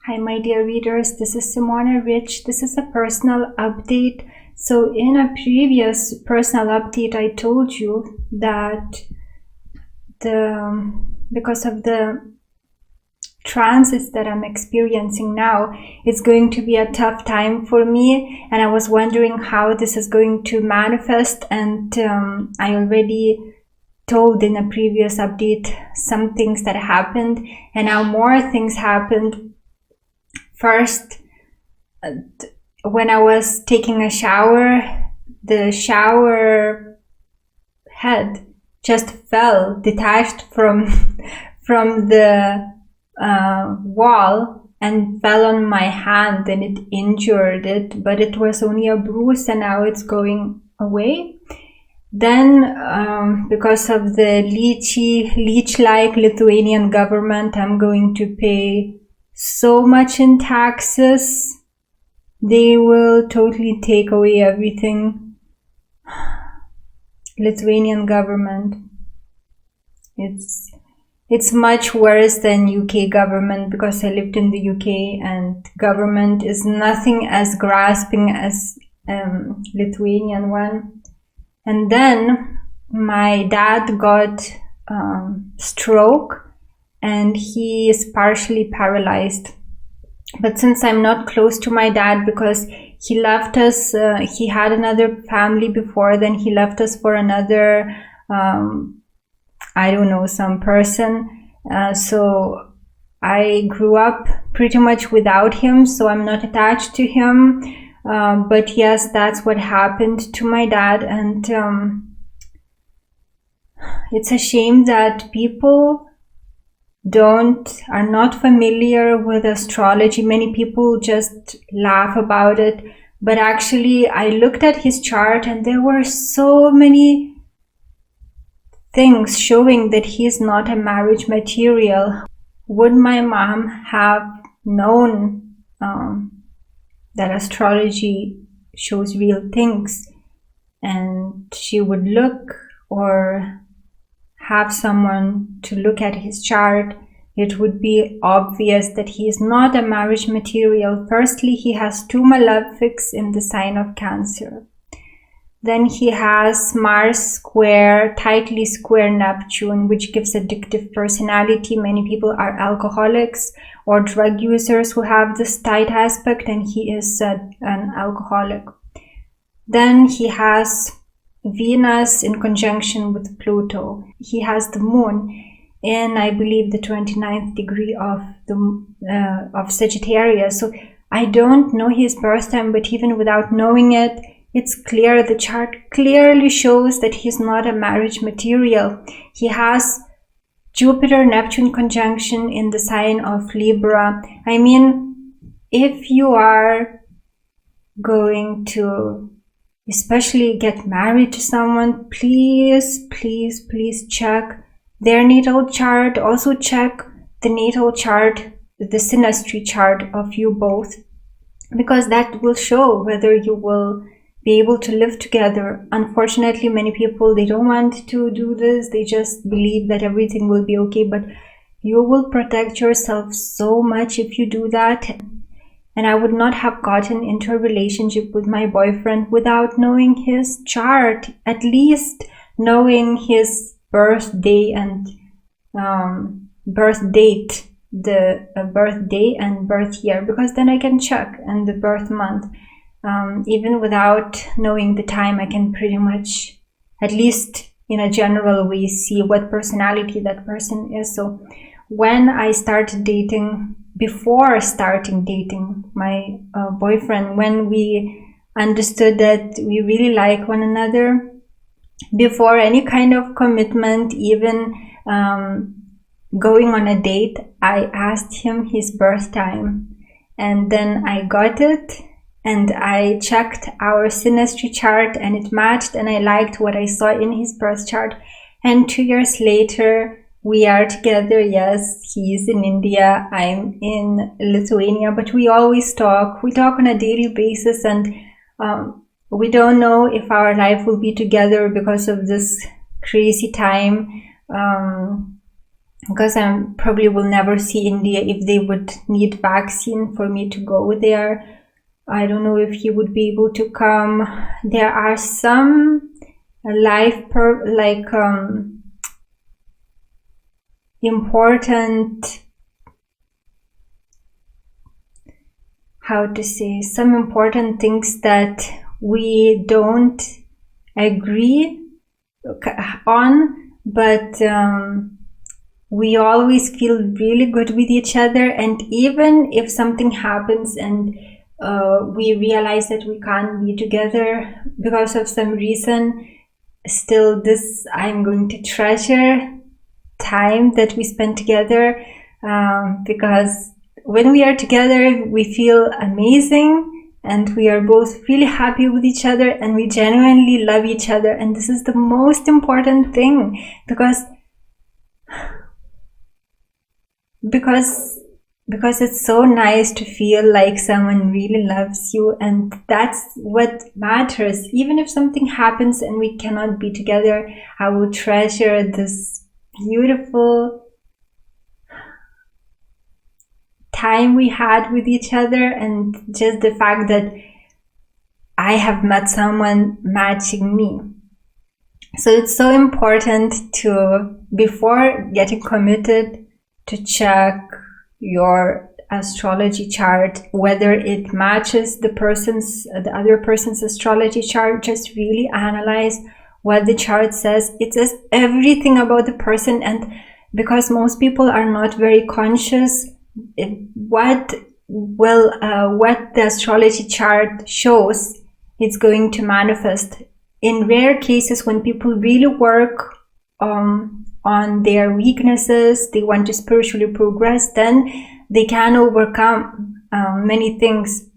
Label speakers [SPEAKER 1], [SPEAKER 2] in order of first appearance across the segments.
[SPEAKER 1] Hi, my dear readers. This is Simona Rich. This is a personal update. So, in a previous personal update, I told you that because of the transits that I'm experiencing now, it's going to be a tough time for me, and I was wondering how this is going to manifest. And I already told in a previous update some things that happened, and now more things happened. First, when I was taking a shower, the shower head just fell, detached from the wall, and fell on my hand, and it injured it, but it was only a bruise, and now it's going away. Then, because of the leech-like Lithuanian government, I'm going to pay so much in taxes. They will totally take away everything. Lithuanian government. It's much worse than UK government, because I lived in the UK, and government is nothing as grasping as Lithuanian one. And then my dad got stroke, and he is partially paralyzed. But since I'm not close to my dad, because he left us, he had another family before, then he left us for another, I don't know, some person. So I grew up pretty much without him, so I'm not attached to him. But yes, that's what happened to my dad. And it's a shame that people are not familiar with astrology. Many people just laugh about it, but actually I looked at his chart, and there were so many things showing that he is not a marriage material. Would my mom have known that astrology shows real things, and she would look or have someone to look at his chart, it would be obvious that he is not a marriage material. Firstly, he has 2 malefics in the sign of Cancer. Then he has Mars square, tightly square Neptune, which gives addictive personality. Many people are alcoholics or drug users who have this tight aspect, and he is an alcoholic. Then he has Venus in conjunction with Pluto. He has the moon in, I believe, the 29th degree of Sagittarius. So I don't know his birth time, but even without knowing it, it's clear. The chart clearly shows that he's not a marriage material. He has Jupiter-Neptune conjunction in the sign of Libra. I mean, if you are going to especially get married to someone, please check their natal chart. Also check the natal chart, the synastry chart of you both, because that will show whether you will be able to live together. Unfortunately, many people, they don't want to do this. They just believe that everything will be okay, but you will protect yourself so much if you do that. And I would not have gotten into a relationship with my boyfriend without knowing his chart, at least knowing his birthday and birth date, the birthday and birth year, because then I can check, and the birth month. Even without knowing the time, I can pretty much, at least in a general way, see what personality that person is. So when I started dating, before starting dating my boyfriend, when we understood that we really like one another, before any kind of commitment, even going on a date, I asked him his birth time, and then I got it, and I checked our synastry chart, and it matched, and I liked what I saw in his birth chart. And 2 years later, we are together. Yes, he's in India, I'm in Lithuania, but we always talk. We talk on a daily basis, and we don't know if our life will be together because of this crazy time. because I probably will never see India if they would need vaccine for me to go there. I don't know if he would be able to come. There are some important, some important things that we don't agree on, but we always feel really good with each other. And even if something happens and we realize that we can't be together because of some reason, still I'm going to treasure time that we spend together, because when we are together we feel amazing and we are both really happy with each other and we genuinely love each other. And this is the most important thing, because it's so nice to feel like someone really loves you, and that's what matters. Even if something happens and we cannot be together, I will treasure this beautiful time we had with each other, and just the fact that I have met someone matching me. So it's so important to, before getting committed, to check your astrology chart, whether it matches the other person's astrology chart. Just really analyze what the chart says. It says everything about the person, and because most people are not very conscious what the astrology chart shows, it's going to manifest. In rare cases, when people really work on their weaknesses, they want to spiritually progress, then they can overcome many things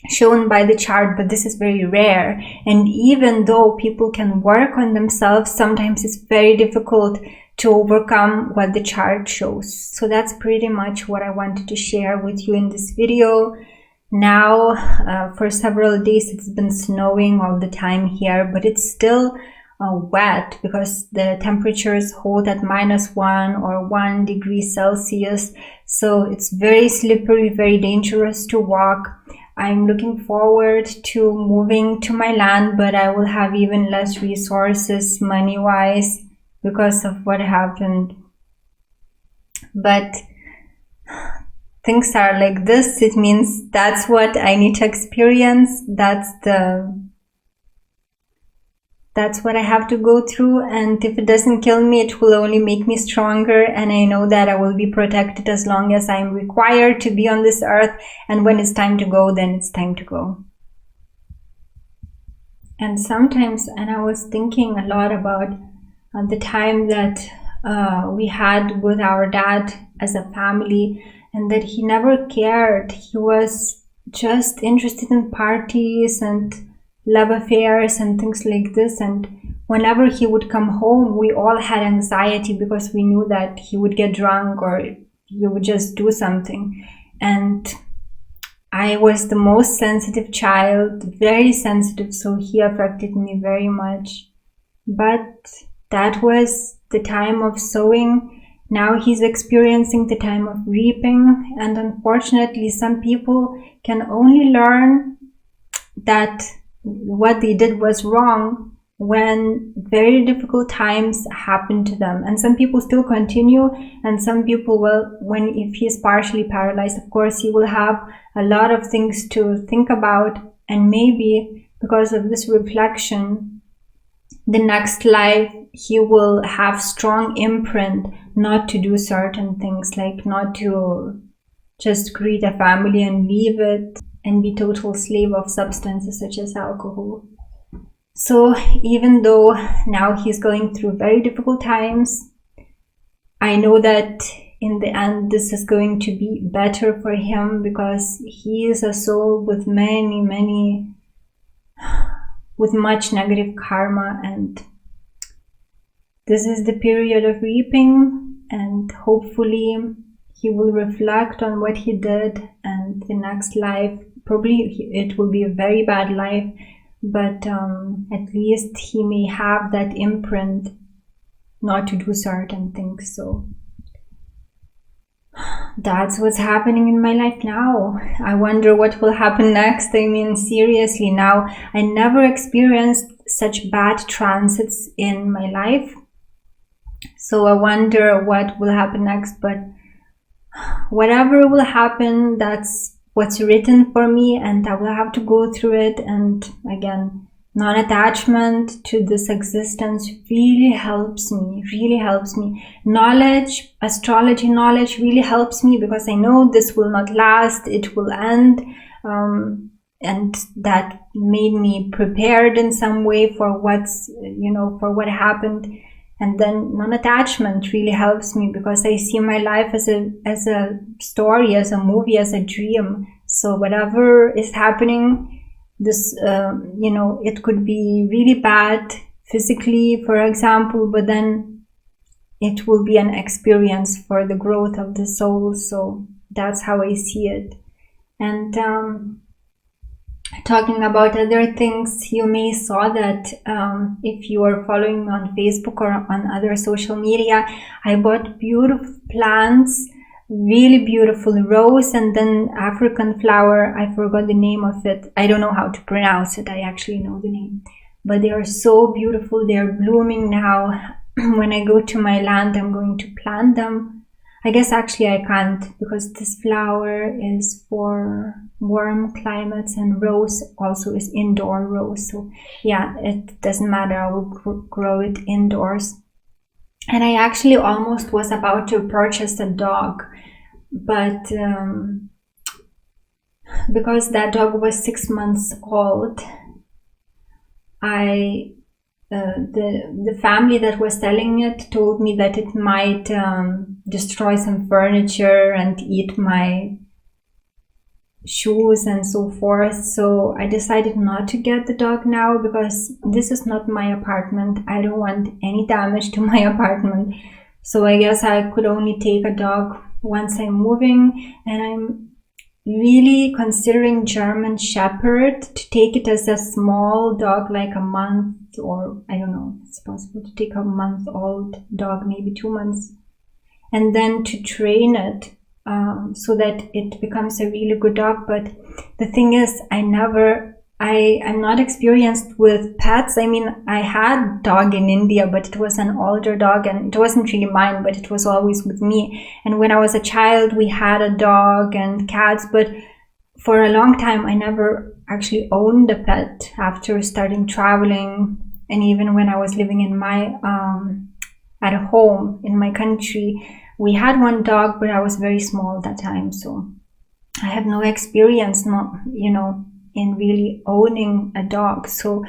[SPEAKER 1] shown by the chart, but this is very rare. And even though people can work on themselves, sometimes it's very difficult to overcome what the chart shows. So that's pretty much what I wanted to share with you in this video. Now, for several days it's been snowing all the time here, but it's still wet because the temperatures hold at -1 or 1 degree Celsius. So it's very slippery, very dangerous to walk. I'm looking forward to moving to my land, but I will have even less resources money-wise because of what happened. But things are like this. It means that's what I need to experience. That's what I have to go through, and if it doesn't kill me, it will only make me stronger, and I know that I will be protected as long as I'm required to be on this earth, and when it's time to go, then it's time to go. And sometimes, and I was thinking a lot about the time that we had with our dad as a family, and that he never cared. He was just interested in parties and love affairs and things like this, and whenever he would come home, we all had anxiety because we knew that he would get drunk or he would just do something. And I was the most sensitive child, very sensitive, so he affected me very much. But that was the time of sowing. Now he's experiencing the time of reaping, and unfortunately some people can only learn that what they did was wrong when very difficult times happen to them. And some people still continue, and some people will, if he's partially paralyzed, of course he will have a lot of things to think about, and maybe because of this reflection, the next life he will have strong imprint not to do certain things, like not to just create a family and leave it and be total slave of substances such as alcohol. So even though now he's going through very difficult times, I know that in the end this is going to be better for him, because he is a soul with with much negative karma, and this is the period of reaping, and hopefully he will reflect on what he did, and the next life, probably it will be a very bad life, but at least he may have that imprint not to do certain things. So that's what's happening in my life now. I wonder what will happen next. I mean, seriously, now I never experienced such bad transits in my life. So I wonder what will happen next, but whatever will happen, that's what's written for me, and I will have to go through it. And again, non-attachment to this existence really helps me. Knowledge, astrology knowledge really helps me, because I know this will not last, it will end. And that made me prepared in some way for for what happened. And then non-attachment really helps me, because I see my life as a story, as a movie, as a dream. So whatever is happening, this it could be really bad physically, for example, but then it will be an experience for the growth of the soul. So that's how I see it. And talking about other things, you may saw that if you are following me on Facebook or on other social media, I bought beautiful plants, really beautiful rose, and then African flower. I forgot the name of it. I don't know how to pronounce it. I actually know the name, but they are so beautiful. They are blooming now. When I go to my land, I'm going to plant them. I guess actually I can't, because this flower is for warm climates, and rose also is indoor rose. So yeah, it doesn't matter. I will grow it indoors. And I actually almost was about to purchase a dog, but because that dog was 6 months old, the family that was selling it told me that it might destroy some furniture and eat my shoes and so forth. So I decided not to get the dog now, because this is not my apartment. I don't want any damage to my apartment. So I guess I could only take a dog once I'm moving, and I'm really considering German Shepherd, to take it as a small dog, like a month, or I don't know, it's possible to take a month-old dog, maybe 2 months, and then to train it so that it becomes a really good dog. But the thing is, I'm not experienced with pets. I mean, I had dog in India, but it was an older dog, and it wasn't really mine, but it was always with me. And when I was a child, we had a dog and cats, but for a long time, I never actually owned a pet after starting traveling. And even when I was living in my, at home in my country, we had one dog, but I was very small at that time. So I have no experience, in really owning a dog. So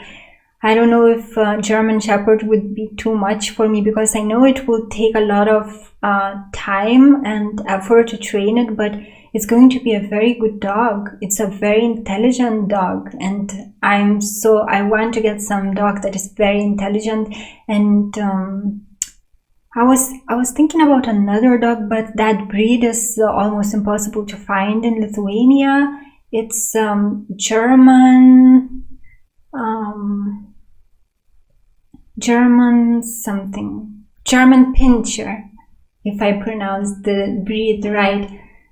[SPEAKER 1] I don't know if German Shepherd would be too much for me, because I know it will take a lot of time and effort to train it, but it's going to be a very good dog. It's a very intelligent dog, and I want to get some dog that is very intelligent. And I was thinking about another dog, but that breed is almost impossible to find in Lithuania. It's German Pinscher, if I pronounce the breed right.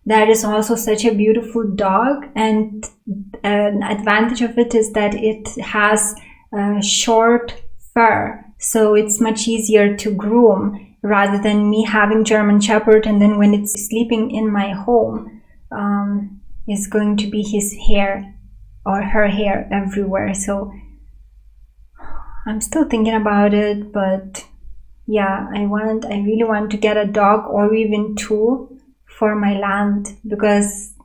[SPEAKER 1] That is also such a beautiful dog, and an advantage of it is that it has short fur, so it's much easier to groom, rather than me having German Shepherd, and then when it's sleeping in my home, is going to be his hair or her hair everywhere. So I'm still thinking about it, but yeah, I really want to get a dog, or even 2, for my land, because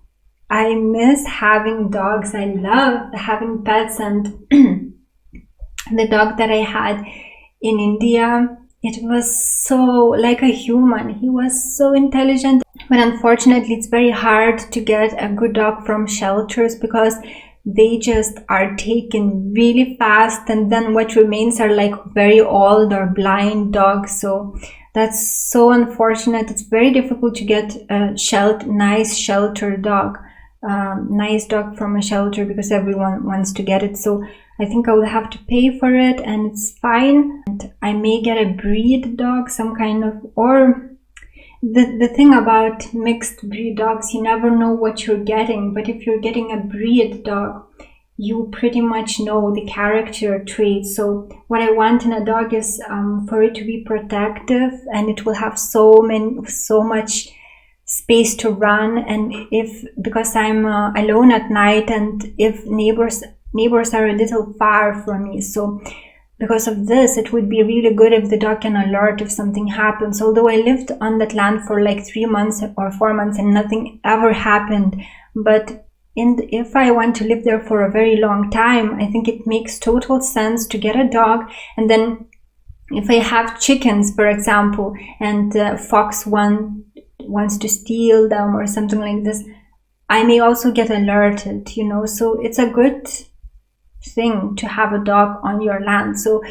[SPEAKER 1] I miss having dogs. I love having pets, and the dog that I had in India, it was so like a human. He was so intelligent. But unfortunately, it's very hard to get a good dog from shelters, because they just are taken really fast, and then what remains are like very old or blind dogs. So that's so unfortunate. It's very difficult to get a nice shelter dog, nice dog from a shelter, because everyone wants to get it. So I think I will have to pay for it, and it's fine. And I may get a breed dog, some kind of, or the thing about mixed breed dogs, you never know what you're getting. But if you're getting a breed dog, you pretty much know the character traits. So what I want in a dog is for it to be protective, and it will have so much space to run. And if, because I'm alone at night, and if neighbors are a little far from me, so because of this, it would be really good if the dog can alert if something happens. Although I lived on that land for like 3 months or 4 months and nothing ever happened, but if I want to live there for a very long time, I think it makes total sense to get a dog. And then if I have chickens, for example, and fox wants to steal them or something like this, I may also get alerted, you know. So it's a good thing to have a dog on your land. So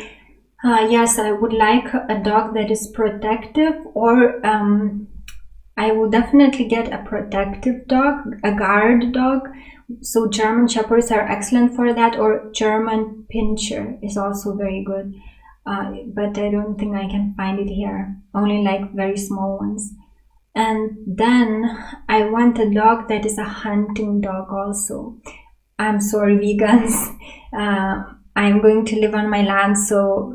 [SPEAKER 1] yes, I would like a dog that is protective, or I will definitely get a protective dog, a guard dog. So German Shepherds are excellent for that, or German Pinscher is also very good. But I don't think I can find it here, only like very small ones. And then I want a dog that is a hunting dog also. I'm sorry, vegans. I'm going to live on my land, so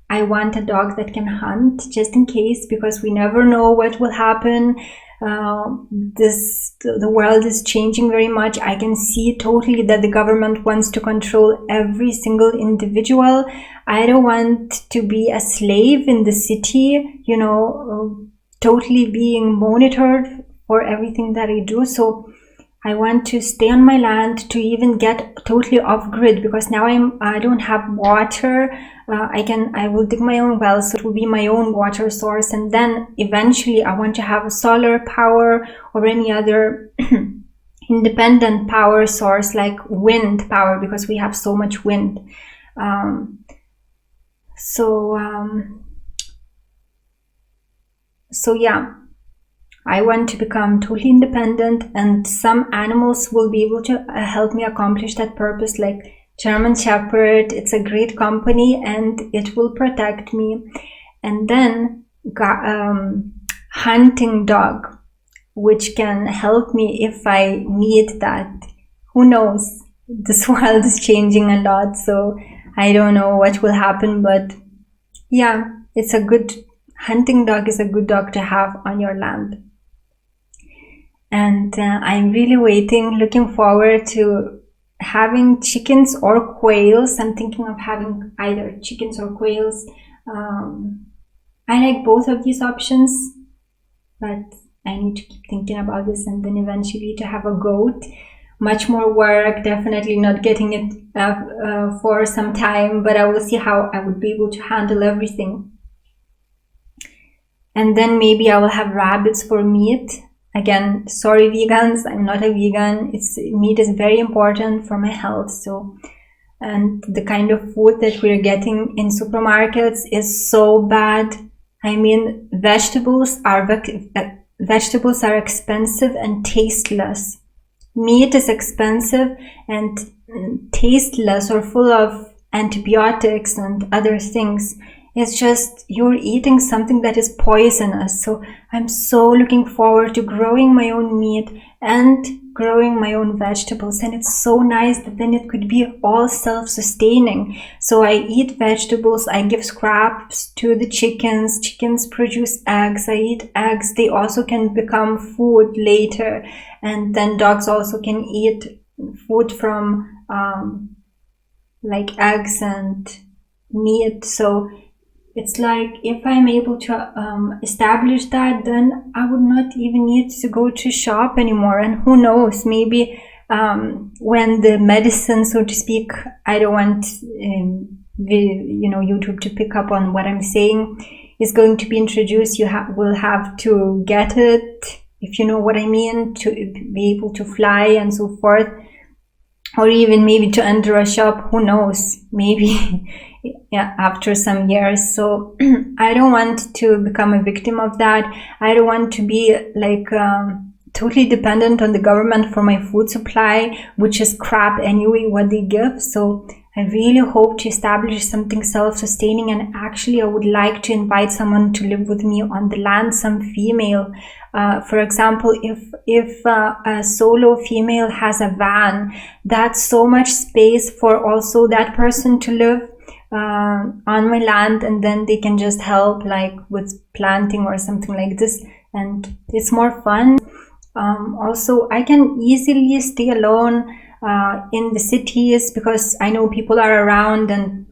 [SPEAKER 1] I want a dog that can hunt, just in case, because we never know what will happen. The world is changing very much. I can see totally that the government wants to control every single individual. I don't want to be a slave in the city, you know, totally being monitored for everything that I do. So I want to stay on my land, to even get totally off grid, because now I don't have water. I will dig my own well, so it will be my own water source. And then eventually I want to have a solar power or any other independent power source, like wind power, because we have so much wind. So yeah, I want to become totally independent, and some animals will be able to help me accomplish that purpose, like German Shepherd. It's a great company and it will protect me. And then hunting dog, which can help me if I need that. Who knows? This world is changing a lot, so I don't know what will happen, but yeah, it's a good hunting dog is a good dog to have on your land. And I'm really looking forward to having chickens or quails. I'm thinking of having either chickens or quails. I like both of these options, but I need to keep thinking about this, and then eventually to have a goat. Much more work, definitely not getting it for some time, but I will see how I would be able to handle everything. And then maybe I will have rabbits for meat. Again, sorry vegans, I'm not a vegan. Meat is very important for my health. So, and the kind of food that we're getting in supermarkets is so bad. I mean, vegetables are expensive and tasteless. Meat is expensive and tasteless, or full of antibiotics and other things. It's just, you're eating something that is poisonous. So I'm so looking forward to growing my own meat and growing my own vegetables. And it's so nice that then it could be all self-sustaining. So I eat vegetables, I give scraps to the chickens. Chickens produce eggs, I eat eggs. They also can become food later. And then dogs also can eat food from like eggs and meat. So it's like, if I'm able to establish that, then I would not even need to go to shop anymore. And who knows, maybe when the medicine, so to speak, I don't want YouTube to pick up on what I'm saying, is going to be introduced, you will have to get it, if you know what I mean, to be able to fly and so forth, or even maybe to enter a shop. Who knows, maybe yeah, after some years. So I don't want to become a victim of that. I don't want to be like totally dependent on the government for my food supply, which is crap anyway, what they give. So I really hope to establish something self-sustaining, and actually I would like to invite someone to live with me on the land, some female. For example, if a solo female has a van, that's so much space for also that person to live on my land, and then they can just help like with planting or something like this, and it's more fun. Also, I can easily stay alone in the cities because I know people are around, and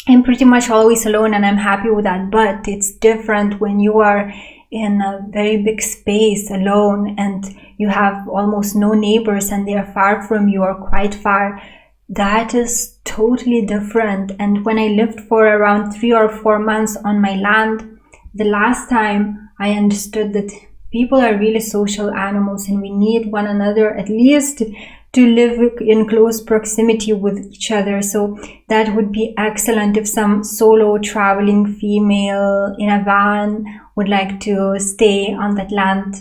[SPEAKER 1] I'm pretty much always alone, and I'm happy with that. But it's different when you are in a very big space alone and you have almost no neighbors and they are far from you or quite far. That is totally different. And when I lived for around 3 or 4 months on my land, the last time I understood that people are really social animals and we need one another at least to live in close proximity with each other. So that would be excellent if some solo traveling female in a van would like to stay on that land.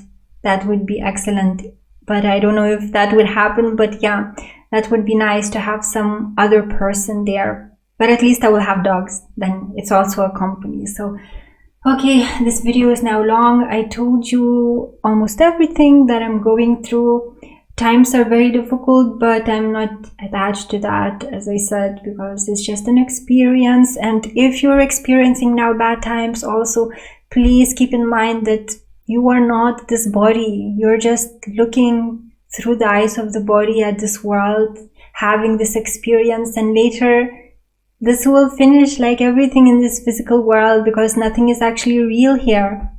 [SPEAKER 1] That would be excellent. But I don't know if that would happen. But yeah, that would be nice to have some other person there. But at least I will have dogs. Then it's also a company. So okay, this video is now long. I told you almost everything that I'm going through. Times are very difficult, but I'm not attached to that, as I said, because it's just an experience. And if you're experiencing now bad times also, please keep in mind that you are not this body. You're just looking through the eyes of the body at this world, having this experience, and later this will finish like everything in this physical world, because nothing is actually real here.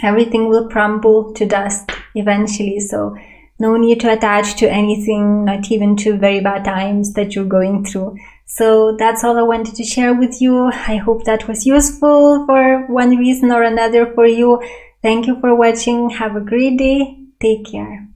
[SPEAKER 1] Everything will crumble to dust eventually. So no need to attach to anything, not even to very bad times that you're going through. So that's all I wanted to share with you. I hope that was useful for one reason or another for you. Thank you for watching. Have a great day. Take care.